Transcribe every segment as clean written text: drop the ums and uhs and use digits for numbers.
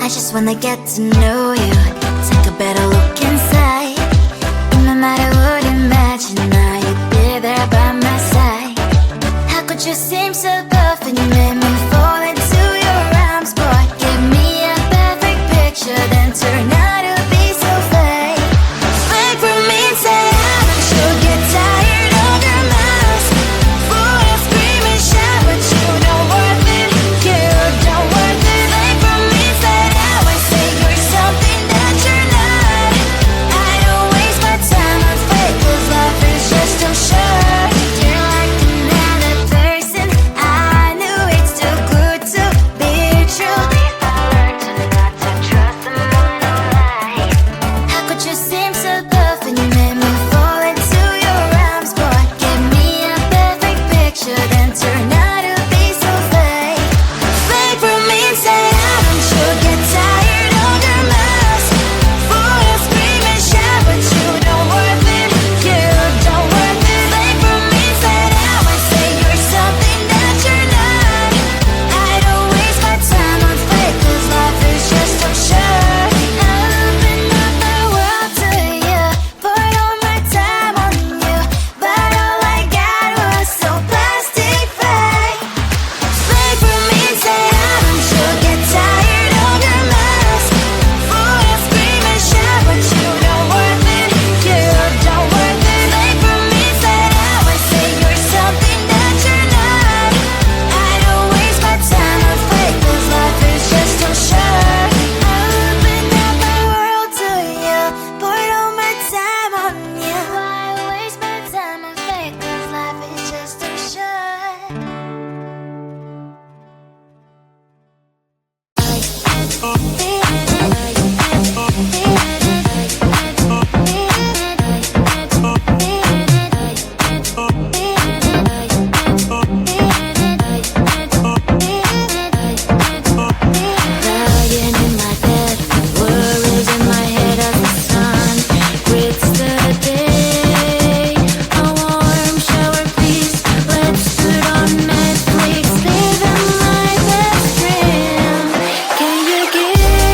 I just wanna get to know you, take a better look inside. In my mind I would imagine now you'd be there by my side. How could you seem so perfect, you made me fall into your arms, boy. Give me a perfect picture, then turn out to be so fake. Fake from inside, I'm sure get tired of your mouth. Full of scream and shout, but you don't worth it, you don't worth it. Fake from inside out, I say you're something that you're not. I don't waste my time on fake, cause life is just too short. You're like another person, I knew it's too good to be true. I learned to not to trust someone no lie. How could you seem so perfect, you made me fall into your arms, boy. Give me a perfect picture, then turn out to be so fake. Fake from inside out, I'm sure get tired of your mouth. Full of scream and shout, but you don't worth it, you don't worth it. Fake from inside out, I say you're something that you're not. I don't waste my time on fake, cause life is just too short. I open up the world to you, poured all my time on you, but all I got was so plastic fake. Fake from inside out, I'm sure get tired of your mouth. Full of scream and shout, but you don't worth it, you don't worth it. Fake from inside out, I say you're something that you're not. I don't waste my time on fake, cause life is just too short. I open up the world to you, poured all my time on you. Why waste my time on fake, cause life is just too short. Lying in my bed, worries in my head as the sun grits the day. A warm shower, please. Let's put on Netflix, living my best dream. Can you give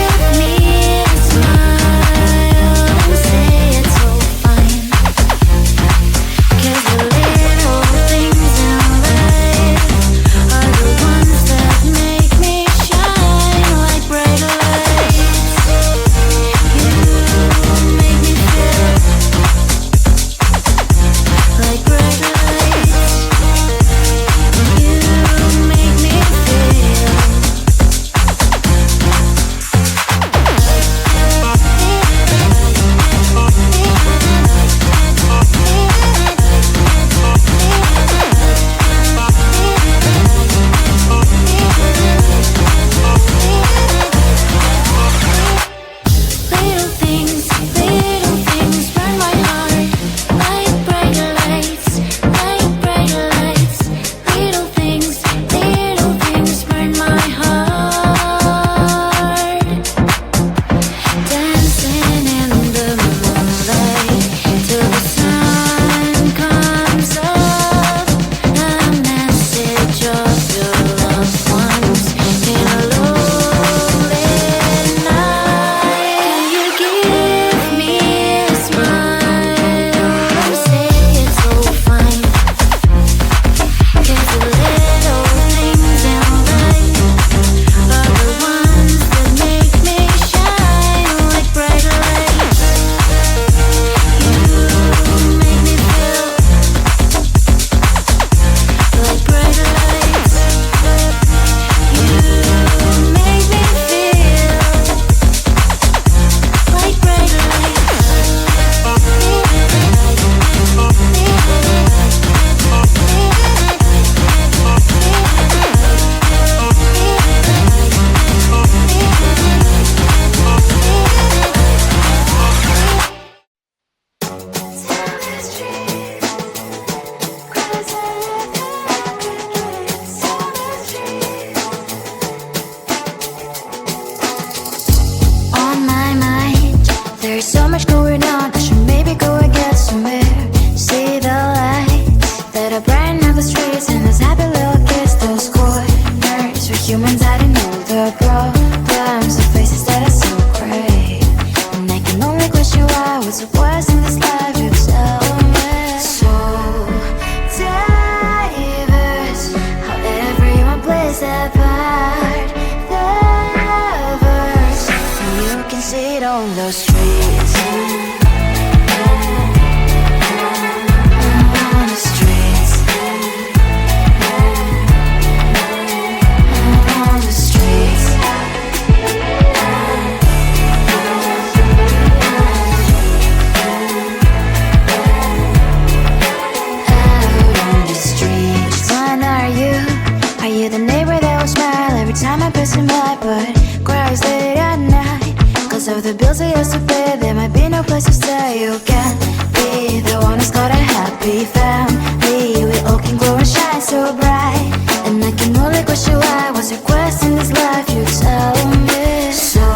but cries late at night. Cause of the bills I used to pay, there might be no place to stay. You can be the one who's got a happy family. We all can glow and shine so bright. And I can only question why. What's your quest in this life? You tell me. So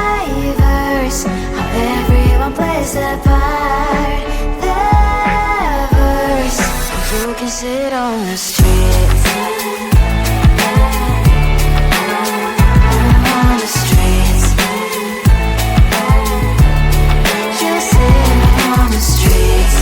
diverse, how everyone plays their part. Their verse, you can sit on the streets. On the streets, you sit on the streets.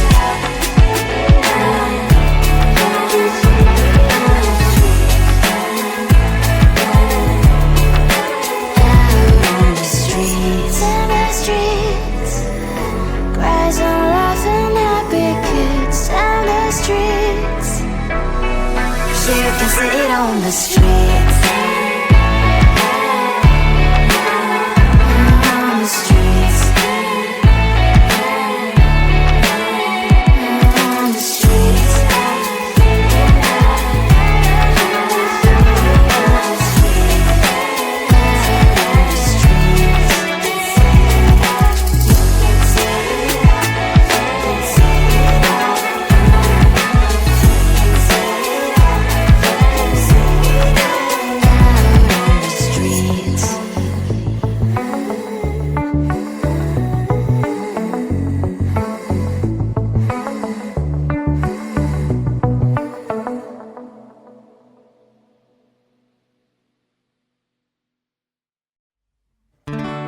Sit on the streets. On the streets. On the streets.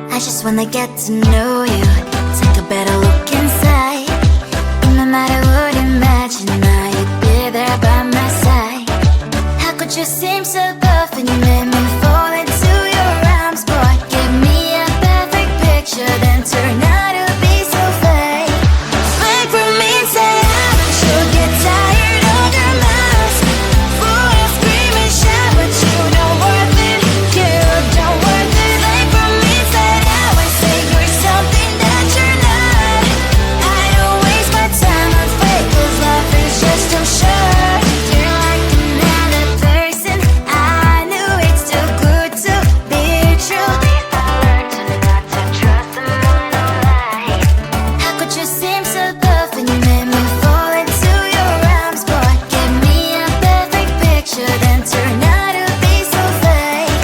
I just wanna get to know you, take a better look inside. No matter what, imagine now you'd be there by my side. How could you seem so perfect? You made me fall into your arms, boy. Give me a perfect picture, then turn out to be so fake. Fake for me, say haven't you get tired of your mask? Full of scream and shout, but you don't worth it. You don't worth it. Fake for me, say you're something that you're not. I don't waste my time on fake, cause life is just too short. You're like another person, I knew it's too good to be true. I learned to not to trust someone no lie. How could you seem so perfect? You made me fall into your arms, boy. Give me a perfect picture, then turn out to be so fake.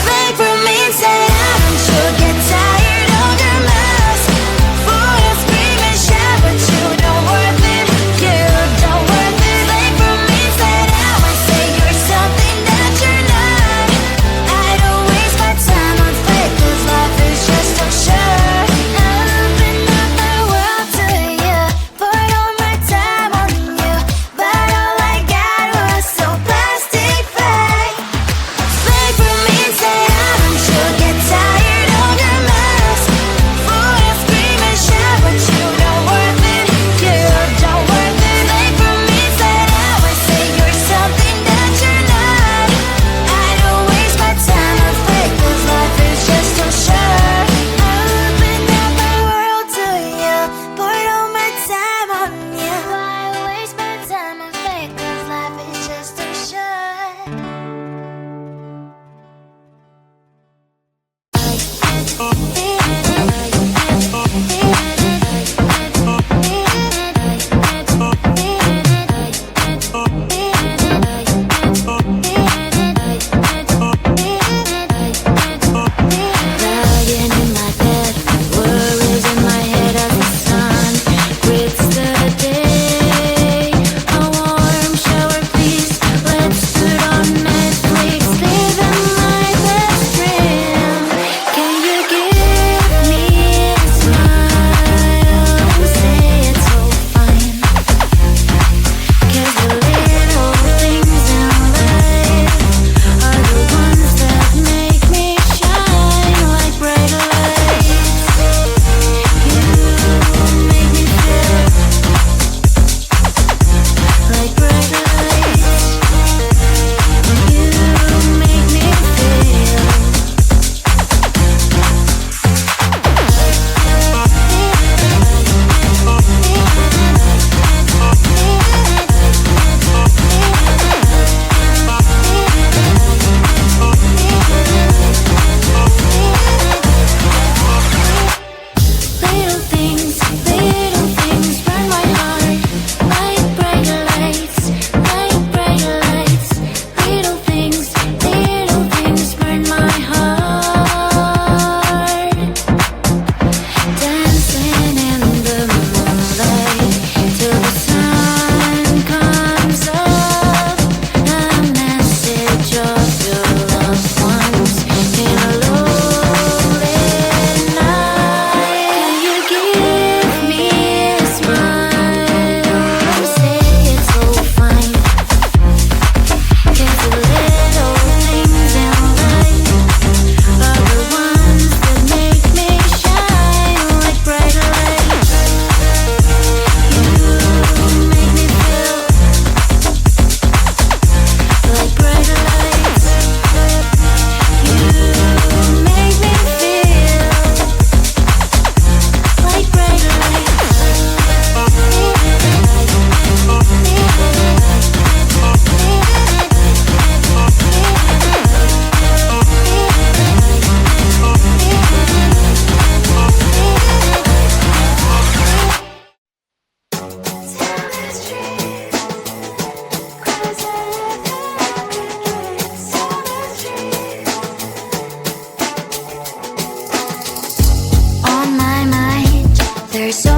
Fake for me, say haven't you get tired of your mask? Full of scream and shout, but you don't worth it. You don't worth it. Fake for me, say now I say you're something that you're not. I don't waste my time on fake, cause life is just too short. Open up my world to you, poured all my time on you, but all I got was so plastic fake. Fake for me, say haven't you get tired of your mask? Full of scream and shout, but you don't worth it. You don't worth it. Fake for me, say now I say you're something that you're not. I don't waste my time on fake, cause life is just too short. Open up my world to you, poured all my time on you. Why waste my time on fake, cause life is just too short. Lying in my bed, worries in my head as the sun greets the day. A warm shower, please. Let's put on Netflix, living my best dream. Can you give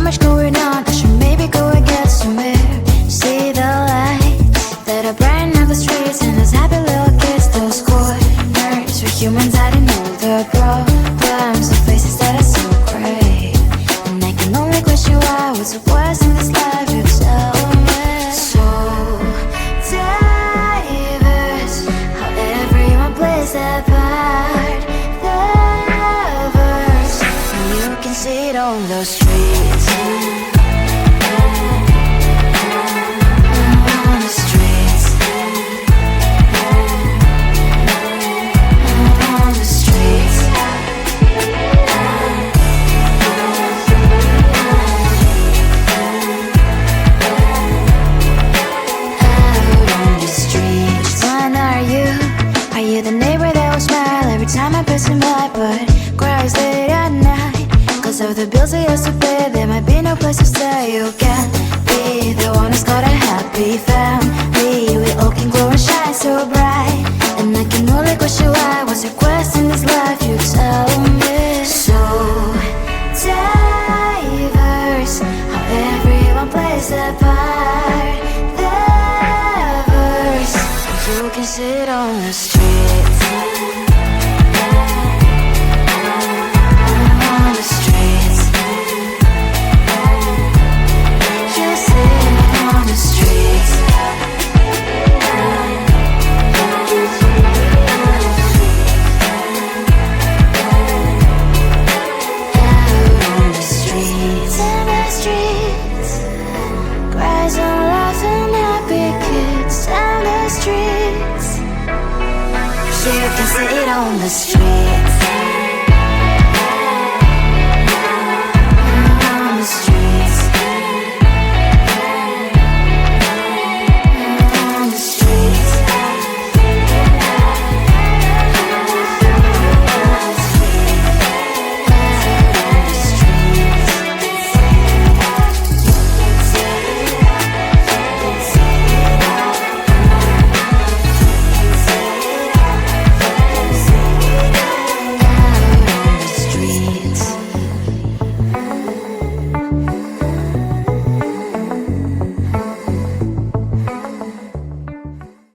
much going on, I should maybe go and get some air. See the lights that are brighten up the streets, and those happy little kids, those corners where humans hiding all the problems, the places that are so great. And I can only question why, what's the worst in this life, you tell me. So diverse, how everyone plays their part. The verse, and you can see it on the streets. On the streets. On the streets. Out on the streets. Which one are you? Are you the neighbor that will smile every time I pass him by, but cries late at night? Cause of the bills I used to pay, there might be no place to stay. You can't be the one who's got a happy family. We all can glow and shine so bright, and I can only question why, what's your quest in this life, you tell me. So diverse, how everyone plays their part. The verse, you can sit on the streets. On the streets. You sit on the streets. Out on the streets. In the streets. Cries and laughing happy kids down the streets. You can see it on the streets.